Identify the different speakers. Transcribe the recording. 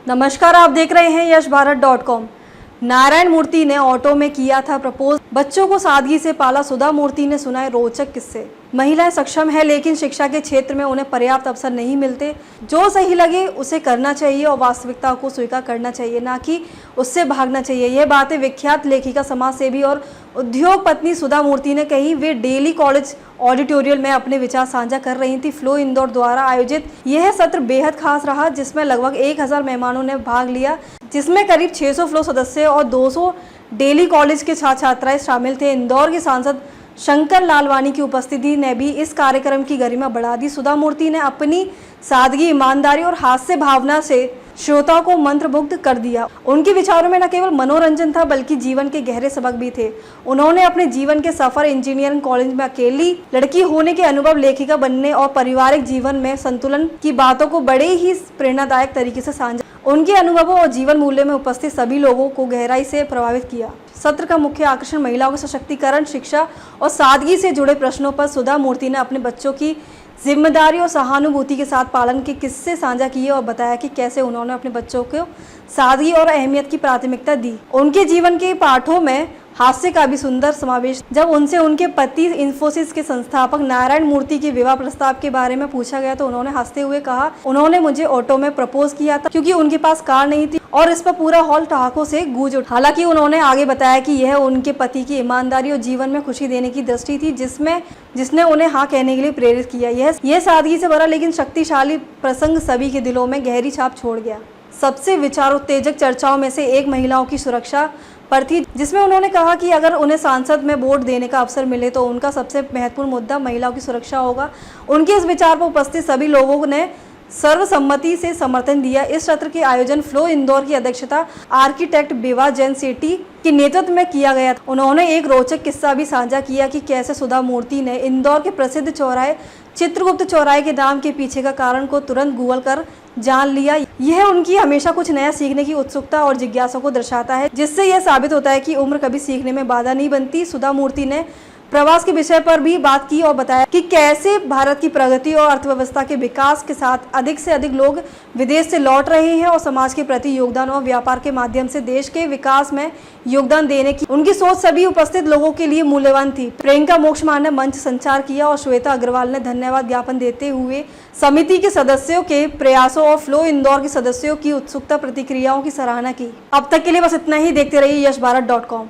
Speaker 1: नमस्कार, आप देख रहे हैं यशभारत.com। नारायण मूर्ति ने ऑटो में किया था प्रपोज, बच्चों को सादगी से पाला। सुधा मूर्ति ने सुनाए रोचक किस्से। महिलाएं सक्षम है लेकिन शिक्षा के क्षेत्र में उन्हें पर्याप्त अवसर नहीं मिलते। जो सही लगे उसे करना चाहिए और वास्तविकता को स्वीकार करना चाहिए, ना कि उससे भागना चाहिए। यह बातें विख्यात लेखिका, समाज सेवी और उद्योग पत्नी सुधा मूर्ति ने कही। वे डेली कॉलेज ऑडिटोरियम में अपने विचार साझा कर रही थी। फ्लो इंदौर द्वारा आयोजित यह सत्र बेहद खास रहा, जिसमें लगभग 1000 मेहमानों ने भाग लिया, जिसमें करीब 600 फ्लो सदस्य और 200 डेली कॉलेज के छात्र छात्राएं शामिल थे। इंदौर के सांसद शंकर लालवानी की उपस्थिति ने भी इस कार्यक्रम की गरिमा बढ़ा दी। सुधा मूर्ति ने अपनी सादगी, ईमानदारी और हास्य भावना से श्रोताओं को मंत्रमुग्ध कर दिया। उनके विचारों में न केवल मनोरंजन था बल्कि जीवन के गहरे सबक भी थे। उन्होंने अपने जीवन के सफर, इंजीनियरिंग कॉलेज में अकेली लड़की होने के अनुभव, लेखिका बनने और पारिवारिक जीवन में संतुलन की बातों को बड़े ही प्रेरणादायक तरीके से साझा। उनके अनुभवों और जीवन मूल्य में उपस्थित सभी लोगों को गहराई से प्रभावित किया। सत्र का मुख्य आकर्षण महिलाओं के सशक्तिकरण, शिक्षा और सादगी से जुड़े प्रश्नों पर सुधा मूर्ति ने अपने बच्चों की जिम्मेदारी और सहानुभूति के साथ पालन के किस्से साझा किए और बताया कि कैसे उन्होंने अपने बच्चों को सादगी और अहमियत की प्राथमिकता दी। उनके जीवन के पाठों में हास्य का भी सुंदर समावेश। जब उनसे उनके पति इंफोसिस के संस्थापक नारायण मूर्ति के विवाह प्रस्ताव के बारे में पूछा गया तो उन्होंने हंसते हुए कहा, उन्होंने मुझे ऑटो में प्रपोज किया था क्योंकि उनके पास कार नहीं थी और इस पर पूरा हॉल ठहाकों से गूंज उठा। हालांकि उन्होंने आगे बताया कि यह उनके पति की ईमानदारी और जीवन में खुशी देने की दृष्टि थी जिसने उन्हें हाँ कहने के लिए प्रेरित किया। यह सादगी से भरा लेकिन शक्तिशाली प्रसंग सभी के दिलों में गहरी छाप छोड़ गया। सबसे विचारोत्तेजक चर्चाओं में से एक महिलाओं की सुरक्षा पर थी, जिसमें उन्होंने कहा कि अगर उन्हें संसद में वोट देने का अवसर मिले तो उनका सबसे महत्वपूर्ण मुद्दा महिलाओं की सुरक्षा होगा। उनके इस विचार पर उपस्थित सभी लोगों ने सर्वसम्मति से समर्थन दिया। इस सत्र के आयोजन फ्लो इंदौर की अध्यक्षता आर्किटेक्ट विभा जैन सेठी के नेतृत्व में किया गया। उन्होंने एक रोचक किस्सा भी साझा किया कि कैसे सुधा मूर्ति ने इंदौर के प्रसिद्ध चौराहे चित्रगुप्त चौराहे के नाम के पीछे का कारण को तुरंत गूगल कर जान लिया। यह उनकी हमेशा कुछ नया सीखने की उत्सुकता और जिज्ञासा को दर्शाता है, जिससे यह साबित होता है कि उम्र कभी सीखने में बाधा नहीं बनती। सुधा मूर्ति ने प्रवास के विषय पर भी बात की और बताया कि कैसे भारत की प्रगति और अर्थव्यवस्था के विकास के साथ अधिक से अधिक लोग विदेश से लौट रहे हैं और समाज के प्रति योगदान और व्यापार के माध्यम से देश के विकास में योगदान देने की उनकी सोच सभी उपस्थित लोगों के लिए मूल्यवान थी। प्रियंका मोक्षमान ने मंच संचार किया और श्वेता अग्रवाल ने धन्यवाद ज्ञापन देते हुए समिति के सदस्यों के प्रयासों और फ्लो इंदौर के सदस्यों की उत्सुकता प्रतिक्रियाओं की सराहना की। अब तक के लिए बस इतना ही। देखते रहिए यशभारत.com।